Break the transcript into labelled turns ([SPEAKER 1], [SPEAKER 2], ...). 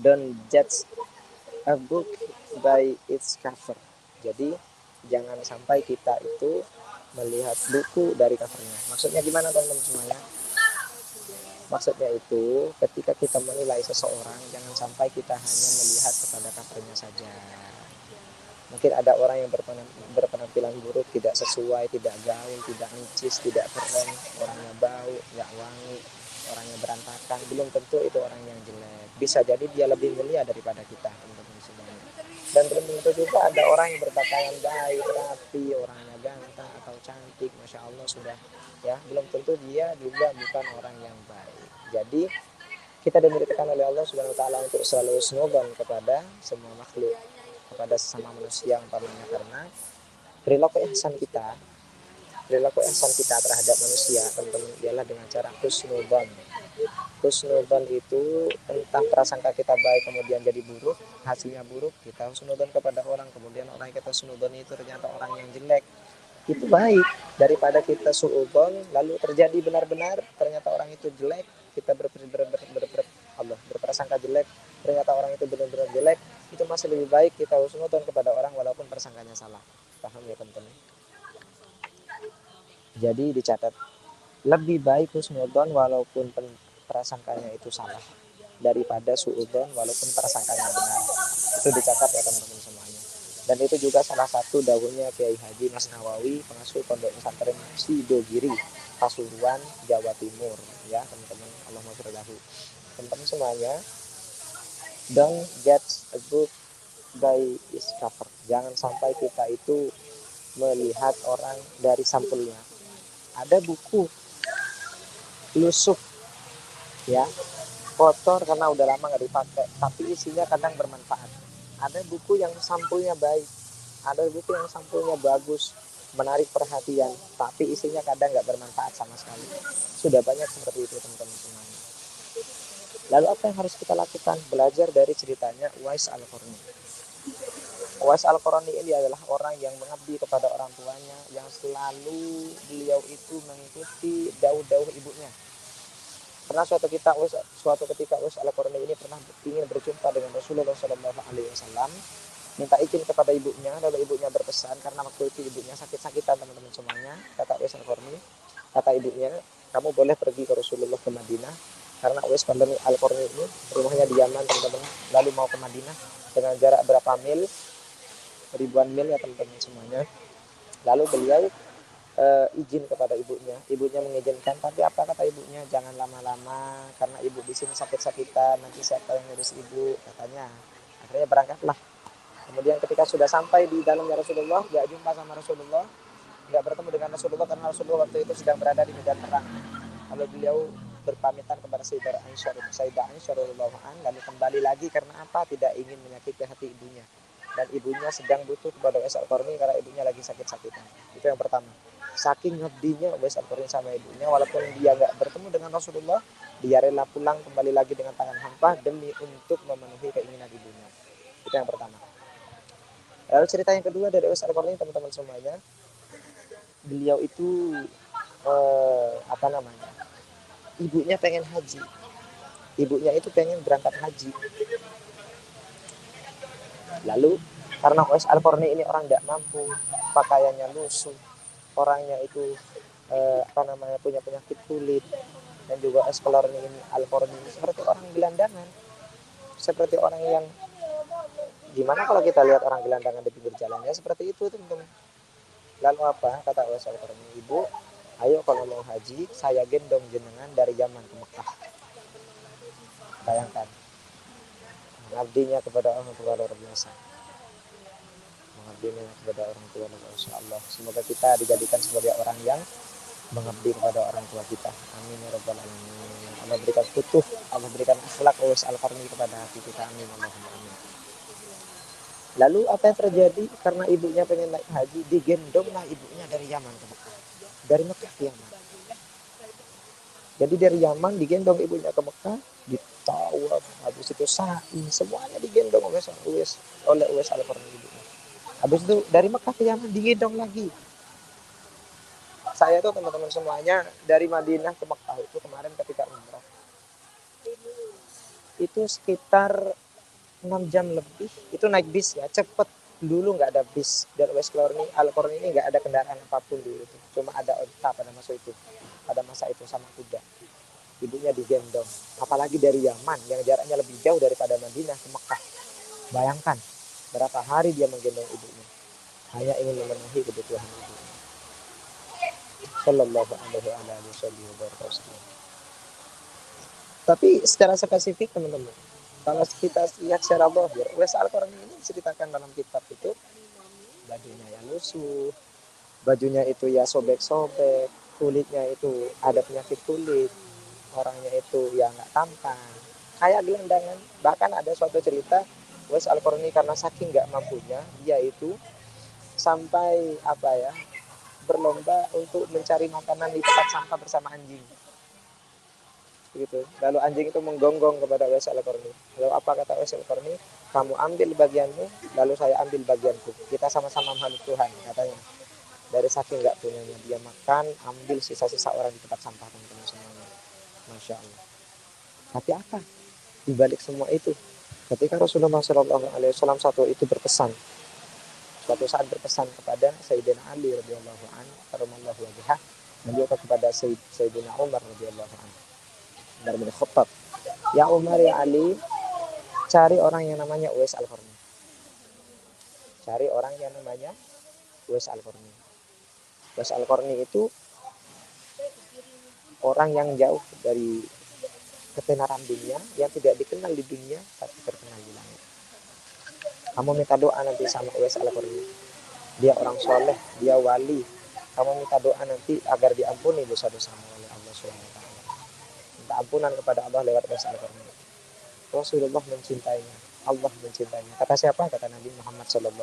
[SPEAKER 1] Don't judge a book by its cover. Jadi jangan sampai kita itu melihat buku dari covernya. Maksudnya gimana teman-teman semuanya? Maksudnya itu ketika kita menilai seseorang jangan sampai kita hanya melihat kepada covernya saja. Mungkin ada orang yang berpenampilan buruk, tidak sesuai, tidak gaul, tidak nicis, tidak keren, orangnya bau, nggak wangi, orangnya berantakan. Belum tentu itu orang yang jelek. Bisa jadi dia lebih mulia daripada kita, teman-teman semuanya. Dan belum tentu juga ada orang yang berpakaian baik, rapi, orangnya ganteng atau cantik, masya Allah sudah ya. Belum tentu dia juga bukan orang yang baik. Jadi kita diberitakan oleh Allah Subhanahu wa taala untuk selalu husnudzon kepada semua makhluk, kepada sesama manusia umpamanya, karena perilaku ihsan kita terhadap manusia teman-teman ialah dengan cara husnudzon. Husnudzon itu entah prasangka kita baik kemudian jadi buruk, hasilnya buruk, kita husnudzon kepada orang, kemudian orang yang kita husnudzon itu ternyata orang yang jelek, itu baik daripada kita suudzon lalu terjadi benar-benar ternyata orang itu jelek, kita berprasangka jelek ternyata orang itu benar-benar jelek. Itu masih lebih baik kita husnudzon kepada orang walaupun prasangkanya salah. Paham ya teman-teman? Jadi dicatat, lebih baik husnudzon walaupun prasangkanya itu salah daripada suudzon walaupun prasangkanya benar. Itu dicatat ya teman-teman semuanya. Dan itu juga salah satu dawuhnya Kiai Haji Mas Nawawi, pengasuh Pondok Pesantren Sidogiri, Pasuruan, Jawa Timur, ya teman-teman. Allahumma sholli alaihi. Teman-teman semuanya, don't judge a book by its cover. Jangan sampai kita itu melihat orang dari sampulnya. Ada buku lusuk ya, kotor karena udah lama nggak dipakai, tapi isinya kadang bermanfaat. Ada buku yang sampulnya baik, ada buku yang sampulnya bagus, menarik perhatian, tapi isinya kadang nggak bermanfaat sama sekali. Sudah banyak seperti itu teman-teman semuanya. Lalu apa yang harus kita lakukan? Belajar dari ceritanya Uwais Al-Qarni. Uwais Al-Qarni ini adalah orang yang mengabdi kepada orang tuanya, yang selalu beliau itu mengikuti dauh-dauh ibunya. Karena suatu ketika Uwais Al-Qarni ini pernah ingin berjumpa dengan Rasulullah Shallallahu Alaihi Wasallam, minta izin kepada ibunya, lalu ibunya berpesan karena waktu itu ibunya sakit-sakitan teman-teman semuanya. Kata Uwais Al-Qarni, kata ibunya, kamu boleh pergi ke Rasulullah ke Madinah karena Uwais Al-Qarni ini rumahnya di Yaman teman-teman, lalu mau ke Madinah dengan jarak berapa mil, ribuan mil ya teman-teman semuanya. Lalu beliau izin kepada ibunya. Ibunya mengizinkan, tapi apa kata ibunya? Jangan lama-lama karena ibu di sini sakit-sakitan, nanti siapa yang ngurus ibu katanya. Akhirnya berangkatlah. Kemudian ketika sudah sampai di dalamnya Rasulullah, gak jumpa sama Rasulullah, gak bertemu dengan Rasulullah karena Rasulullah waktu itu sedang berada di medan perang. Lalu beliau berpamitan kepada Sayyidah Aisyah radhiyallahu anha, lalu kembali lagi karena apa? Tidak ingin menyakiti hati ibunya. Dan ibunya sedang butuh kepada Uwais Al-Qarni karena ibunya lagi sakit-sakitan. Itu yang pertama. Saking ngabdinya Uwais Al-Qarni sama ibunya, walaupun dia nggak bertemu dengan Rasulullah, dia rela pulang kembali lagi dengan tangan hampa demi untuk memenuhi keinginan ibunya. Itu yang pertama. Lalu cerita yang kedua dari Uwais Al-Qarni teman-teman semuanya, beliau itu apa namanya? Ibunya pengen haji. Ibunya itu pengen berangkat haji. Lalu karena Uwais Al-Qarni ini orang tidak mampu, pakaiannya lusuh, orangnya itu punya penyakit kulit, dan juga Al-Qarni ini seperti orang gelandangan, seperti orang yang gimana kalau kita lihat orang gelandangan di pinggir jalan ya seperti itu teman-teman. Lalu apa kata Uwais Al-Qarni? Ibu, ayo kalau mau haji saya gendong jenengan dari Yaman ke Mekah. Bayangkan, mengabdinya kepada orang tua luar biasa, mengabdinya kepada orang tua Masya Allah. Semoga kita dijadikan sebagai orang yang mengabdi kepada orang tua kita. Amin ya rabbal alamin. Allah berikan futuh, Allah berikan akhlak Uwais Al-Qarni kepada hati kita. Amin Allahumma amin. Lalu apa yang terjadi? Karena ibunya pengen naik haji, digendonglah ibunya dari Yaman ke Mekah. Dari Mekah ke Yaman. Jadi dari Yaman digendong ibunya ke Mekah, ditawaf, habis itu sa'i, semuanya digendong oleh Uwais Al-Qarni ibunya. Habis itu dari Mekah ke Yaman digendong lagi. Saya tuh teman-teman semuanya dari Madinah ke Mekah itu kemarin ketika umrah itu sekitar 6 jam lebih itu naik bis ya, cepet. Dulu nggak ada bis dan Uwais Al-Qarni ini nggak ada kendaraan apapun dulu itu, cuma ada onta pada masa itu sama kuda, ibunya digendong, apalagi dari Yaman yang jaraknya lebih jauh daripada Madinah ke Mekah. Bayangkan berapa hari dia menggendong ibunya hanya ingin memenuhi kebutuhan ibunya. Sallallahu alaihi wasallam. Tapi secara spesifik teman-teman, kalau kita lihat secara zahir, Uwais Al-Qarni ini diceritakan dalam kitab itu bajunya ya lusuh, bajunya itu ya sobek-sobek, kulitnya itu ada penyakit kulit, orangnya itu ya nggak tampan, kayak gelandangan. Bahkan ada suatu cerita Uwais Al-Qarni karena saking nggak mampunya, dia itu sampai apa ya, berlomba untuk mencari makanan di tempat sampah bersama anjing. Gitu. Lalu anjing itu menggonggong kepada Uwais Al-Qarni. Lalu apa kata Uwais Al-Qarni? Kamu ambil bagianmu, lalu saya ambil bagianku. Kita sama-sama makhluk Tuhan, katanya. Dari saking nggak punyanya, dia makan, ambil sisa-sisa orang di tempat sampah, teman-teman semuanya. Masya Allah. Tapi apa? Di balik semua itu, ketika Rasulullah SAW satu itu berpesan, suatu saat berpesan kepada Sayyidina Ali radhiyallahu anhu, karamallahu wajhah, dan juga kepada Sayyidina Umar radhiyallahu anhu. Umar bin Khattab. Ya Umar, ya Ali, cari orang yang namanya Uwais Al-Qarni. Cari orang yang namanya Uwais Al-Qarni. Uwais Al-Qarni itu orang yang jauh dari ketenaran dunia, yang tidak dikenal di dunia, tapi terkenal di langit. Kamu minta doa nanti sama Uwais Al-Qarni. Dia orang soleh, dia wali. Kamu minta doa nanti agar diampuni dosa-dosamu oleh Allah SWT. Minta ampunan kepada Allah lewat Uwais Al-Qarni. Rasulullah mencintainya, Allah mencintainya. Kata siapa? Kata Nabi Muhammad SAW.